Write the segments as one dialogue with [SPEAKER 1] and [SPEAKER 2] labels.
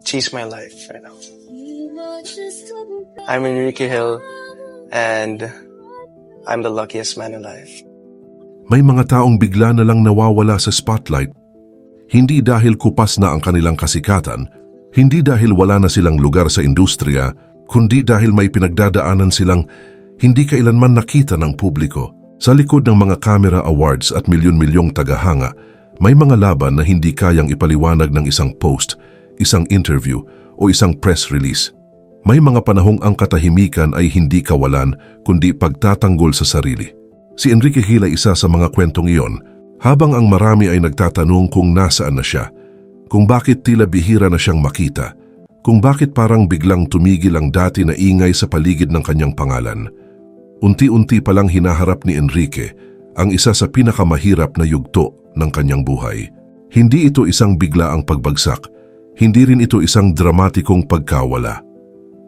[SPEAKER 1] She's my life right now. I'm Enrique Hill, and I'm the luckiest man alive.
[SPEAKER 2] May mga taong bigla na lang nawawala sa spotlight, hindi dahil kupas na ang kanilang kasikatan, hindi dahil wala na silang lugar sa industriya, kundi dahil may pinagdadaanan silang hindi kailanman nakita ng publiko. Sa likod ng mga camera awards at milyon-milyong tagahanga, may mga laban na hindi kayang ipaliwanag ng isang post, isang interview o isang press release. May mga panahong ang katahimikan ay hindi kawalan kundi pagtatanggol sa sarili. Si Enrique Hill ay isa sa mga kwentong iyon, habang ang marami ay nagtatanong kung nasaan na siya, kung bakit tila bihira na siyang makita, kung bakit parang biglang tumigil ang dati na ingay sa paligid ng kanyang pangalan. Unti-unti palang hinaharap ni Enrique ang isa sa pinakamahirap na yugto ng kanyang buhay. Hindi ito isang biglaang pagbagsak, hindi rin ito isang dramatikong pagkawala.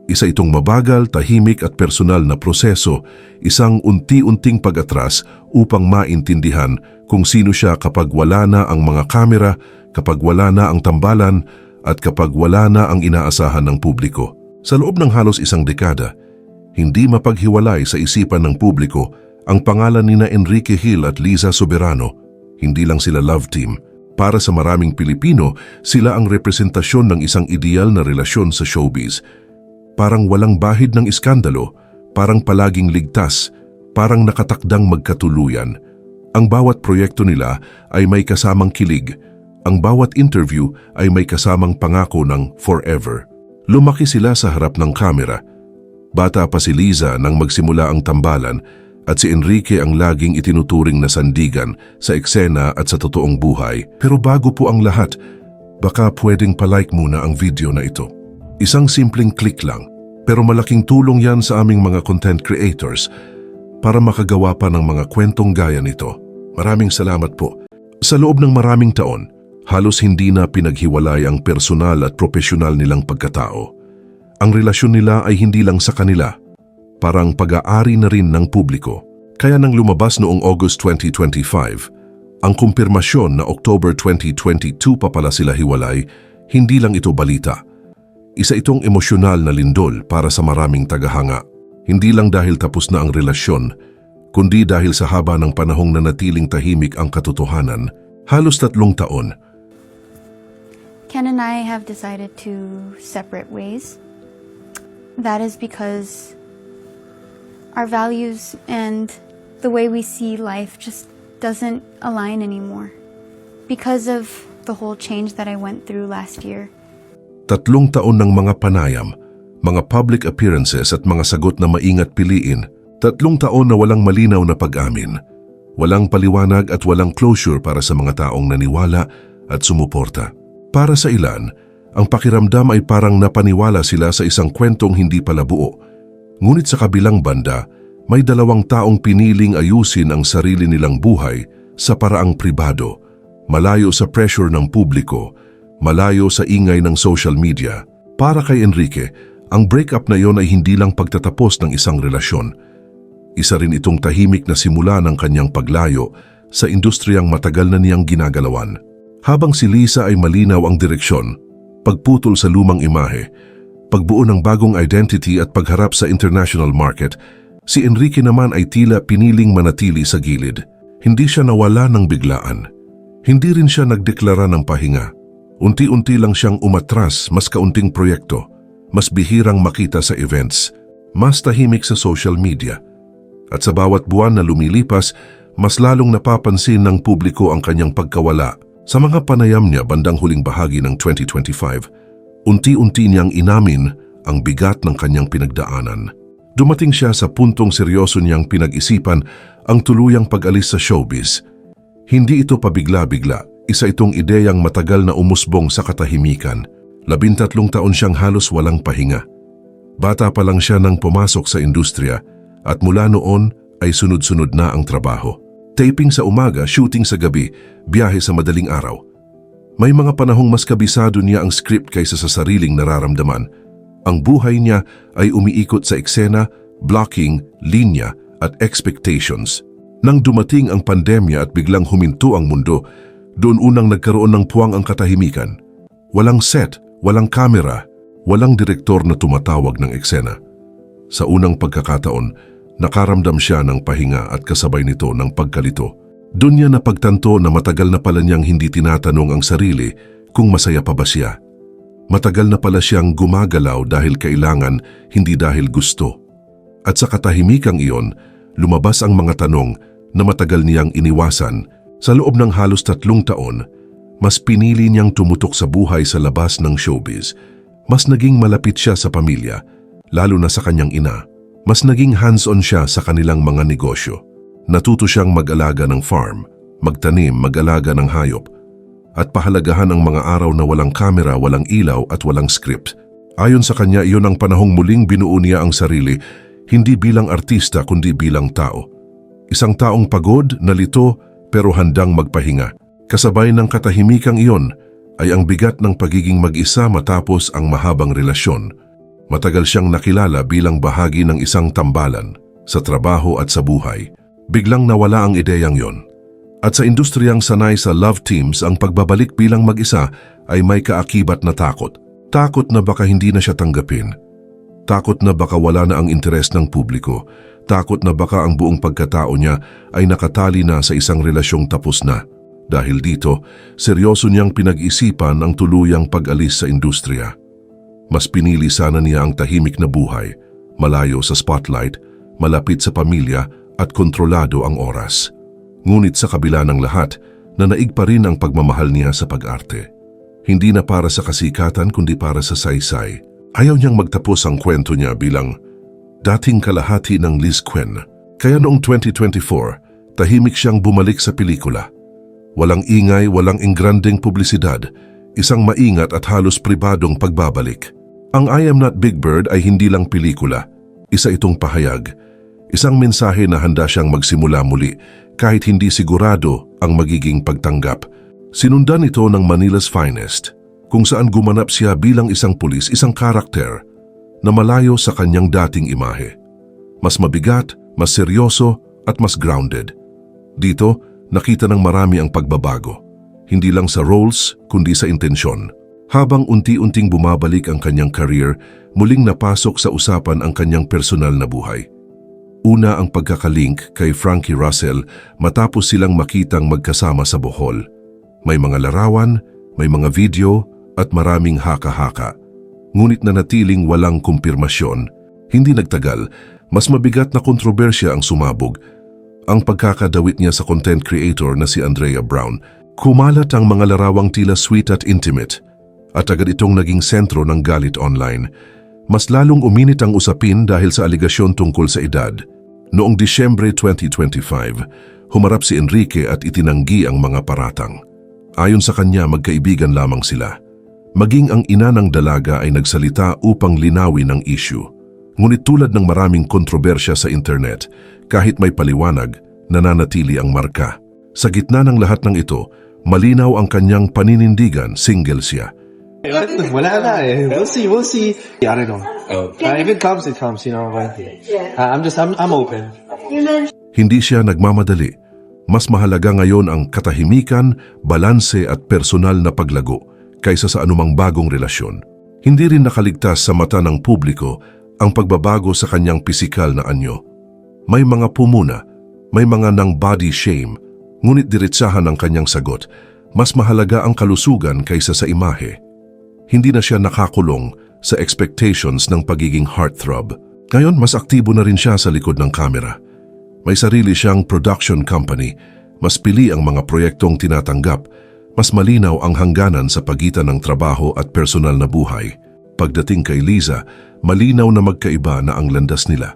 [SPEAKER 2] Isa itong mabagal, tahimik at personal na proseso, isang unti-unting pag-atras upang maintindihan kung sino siya kapag wala na ang mga kamera, kapag wala na ang tambalan, at kapag wala na ang inaasahan ng publiko. Sa loob ng halos isang dekada, hindi mapaghiwalay sa isipan ng publiko ang pangalan nina Enrique Hill at Liza Soberano. Hindi lang sila love team. Para sa maraming Pilipino, sila ang representasyon ng isang ideal na relasyon sa showbiz. Parang walang bahid ng iskandalo, parang palaging ligtas, parang nakatakdang magkatuluyan. Ang bawat proyekto nila ay may kasamang kilig. Ang bawat interview ay may kasamang pangako ng forever. Lumaki sila sa harap ng kamera. Bata pa si Liza nang magsimula ang tambalan at si Enrique ang laging itinuturing na sandigan sa eksena at sa totoong buhay. Pero bago po ang lahat, baka pwedeng palike muna ang video na ito. Isang simpleng click lang, pero malaking tulong yan sa aming mga content creators para makagawa pa ng mga kwentong gaya nito. Maraming salamat po. Sa loob ng maraming taon, halos hindi na pinaghiwalay ang personal at profesional nilang pagkatao. Ang relasyon nila ay hindi lang sa kanila, parang pag-aari na rin ng publiko. Kaya nang lumabas noong August 2025, ang kumpirmasyon na October 2022 pa pala sila hiwalay, hindi lang ito balita. Isa itong emosyonal na lindol para sa maraming tagahanga. Hindi lang dahil tapos na ang relasyon, kundi dahil sa haba ng panahong nanatiling tahimik ang katotohanan. Halos 3 taon.
[SPEAKER 3] Ken and I have decided to separate ways. That is because our values and the way we see life just doesn't align anymore. Because of the whole change that I went through last year.
[SPEAKER 2] 3 taon ng mga panayam, mga public appearances at mga sagot na maingat piliin. 3 taon na walang malinaw na pag-amin. Walang paliwanag at walang closure para sa mga taong naniwala at sumuporta. Para sa ilan, ang pakiramdam ay parang napaniwala sila sa isang kwentong hindi pala buo. Ngunit sa kabilang banda, may 2 taong piniling ayusin ang sarili nilang buhay sa paraang pribado, malayo sa pressure ng publiko, malayo sa ingay ng social media. Para kay Enrique, ang breakup na yon ay hindi lang pagtatapos ng isang relasyon. Isa rin itong tahimik na simula ng kanyang paglayo sa industriyang matagal na niyang ginagalawan. Habang si Liza ay malinaw ang direksyon, pagputol sa lumang imahe, pagbuo ng bagong identity at pagharap sa international market, si Enrique naman ay tila piniling manatili sa gilid. Hindi siya nawala ng biglaan. Hindi rin siya nagdeklara ng pahinga. Unti-unti lang siyang umatras, mas kaunting proyekto, mas bihirang makita sa events, mas tahimik sa social media. At sa bawat buwan na lumilipas, mas lalong napapansin ng publiko ang kanyang pagkawala. Sa mga panayam niya bandang huling bahagi ng 2025, unti-unti niyang inamin ang bigat ng kanyang pinagdaanan. Dumating siya sa puntong seryoso niyang pinag-isipan ang tuluyang pag-alis sa showbiz. Hindi ito pabigla-bigla, isa itong ideyang matagal na umusbong sa katahimikan. 13 taon siyang halos walang pahinga. Bata pa lang siya nang pumasok sa industriya at mula noon ay sunod-sunod na ang trabaho. Taping sa umaga, shooting sa gabi, biyahe sa madaling araw. May mga panahong mas kabisado niya ang script kaysa sa sariling nararamdaman. Ang buhay niya ay umiikot sa eksena, blocking, linya at expectations. Nang dumating ang pandemya at biglang huminto ang mundo, doon unang nagkaroon ng puwang ang katahimikan. Walang set, Walang kamera, walang direktor na tumatawag ng eksena. Sa unang pagkakataon, nakaramdam siya ng pahinga at kasabay nito ng pagkalito. Doon niya napagtanto na matagal na pala niyang hindi tinatanong ang sarili kung masaya pa ba siya. Matagal na pala siyang gumagalaw dahil kailangan, hindi dahil gusto. At sa katahimikang iyon, lumabas ang mga tanong na matagal niyang iniwasan. Sa loob ng halos 3 taon, mas pinili niyang tumutok sa buhay sa labas ng showbiz. Mas naging malapit siya sa pamilya, lalo na sa kanyang ina. Mas naging hands-on siya sa kanilang mga negosyo. Natuto siyang mag-alaga ng farm, magtanim, mag-alaga ng hayop, at pahalagahan ang mga araw na walang kamera, walang ilaw at walang script. Ayon sa kanya, iyon ang panahong muling binuo niya ang sarili, hindi bilang artista kundi bilang tao. Isang taong pagod, nalito, pero handang magpahinga. Kasabay ng katahimikang iyon ay ang bigat ng pagiging mag-isa matapos ang mahabang relasyon. Matagal siyang nakilala bilang bahagi ng isang tambalan, sa trabaho at sa buhay. Biglang nawala ang ideyang yon. At sa industriyang sanay sa love teams, ang pagbabalik bilang mag-isa ay may kaakibat na takot. Takot na baka hindi na siya tanggapin. Takot na baka wala na ang interes ng publiko. Takot na baka ang buong pagkatao niya ay nakatali na sa isang relasyong tapos na. Dahil dito, seryoso niyang pinag-isipan ang tuluyang pag-alis sa industriya. Mas pinili sana niya ang tahimik na buhay, malayo sa spotlight, malapit sa pamilya at kontrolado ang oras. Ngunit sa kabila ng lahat, nanaig pa rin ang pagmamahal niya sa pag-arte. Hindi na para sa kasikatan kundi para sa saysay. Ayaw niyang magtapos ang kwento niya bilang dating kalahati ng Liz Quen. Kaya noong 2024, tahimik siyang bumalik sa pelikula. Walang ingay, walang engrandeng publisidad, isang maingat at halos pribadong pagbabalik. Ang I Am Not Big Bird ay hindi lang pelikula, isa itong pahayag. Isang mensahe na handa siyang magsimula muli kahit hindi sigurado ang magiging pagtanggap. Sinundan ito ng Manila's Finest, kung saan gumanap siya bilang isang pulis, isang karakter na malayo sa kanyang dating imahe. Mas mabigat, mas seryoso at mas grounded. Dito, nakita ng marami ang pagbabago, hindi lang sa roles kundi sa intensyon. Habang unti-unting bumabalik ang kanyang career, muling napasok sa usapan ang kanyang personal na buhay. Una ang pagkakalink kay Frankie Russell matapos silang makitang magkasama sa Bohol. May mga larawan, may mga video at maraming haka-haka. Ngunit nanatiling walang kumpirmasyon. Hindi nagtagal, mas mabigat na kontrobersya ang sumabog. Ang pagkakadawit niya sa content creator na si Andrea Brown. Kumalat ang mga larawang tila sweet at intimate, at agad itong naging sentro ng galit online. Mas lalong uminit ang usapin dahil sa aligasyon tungkol sa edad. Noong Disyembre 2025, humarap si Enrique at itinanggi ang mga paratang. Ayon sa kanya, magkaibigan lamang sila. Maging ang ina ng dalaga ay nagsalita upang linawin ang issue. Ngunit tulad ng maraming kontrobersya sa internet, kahit may paliwanag, nananatili ang marka. Sa gitna ng lahat ng ito, malinaw ang kanyang paninindigan, single siya.
[SPEAKER 1] Wala na eh. We'll see. I don't know. If it comes, it comes, you know. But I'm open.
[SPEAKER 2] Hindi siya nagmamadali. Mas mahalaga ngayon ang katahimikan, balanse at personal na paglago kaysa sa anumang bagong relasyon. Hindi rin nakaligtas sa mata ng publiko ang pagbabago sa kanyang pisikal na anyo. May mga pumuna, may mga nang body shame, ngunit diretsahan ang kanyang sagot, mas mahalaga ang kalusugan kaysa sa imahe. Hindi na siya nakakulong sa expectations ng pagiging heartthrob. Ngayon, mas aktibo na rin siya sa likod ng kamera. May sarili siyang production company, mas pili ang mga proyektong tinatanggap, mas malinaw ang hangganan sa pagitan ng trabaho at personal na buhay. Pagdating kay Liza, malinaw na magkaiba na ang landas nila.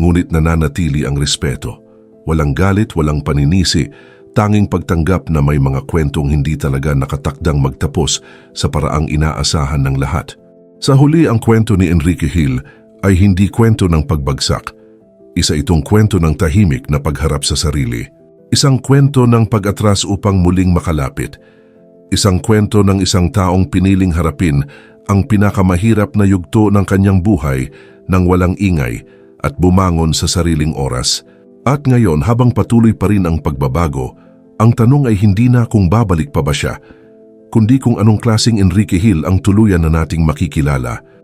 [SPEAKER 2] Ngunit nananatili ang respeto. Walang galit, walang paninisi, tanging pagtanggap na may mga kwentong hindi talaga nakatakdang magtapos sa paraang inaasahan ng lahat. Sa huli, ang kwento ni Enrique Hill ay hindi kwento ng pagbagsak. Isa itong kwento ng tahimik na pagharap sa sarili. Isang kwento ng pag-atras upang muling makalapit. Isang kwento ng isang taong piniling harapin ang pinakamahirap na yugto ng kanyang buhay nang walang ingay at bumangon sa sariling oras. At ngayon, habang patuloy pa rin ang pagbabago, ang tanong ay hindi na kung babalik pa ba siya, kundi kung anong klaseng Enrique Hill ang tuluyan na nating makikilala.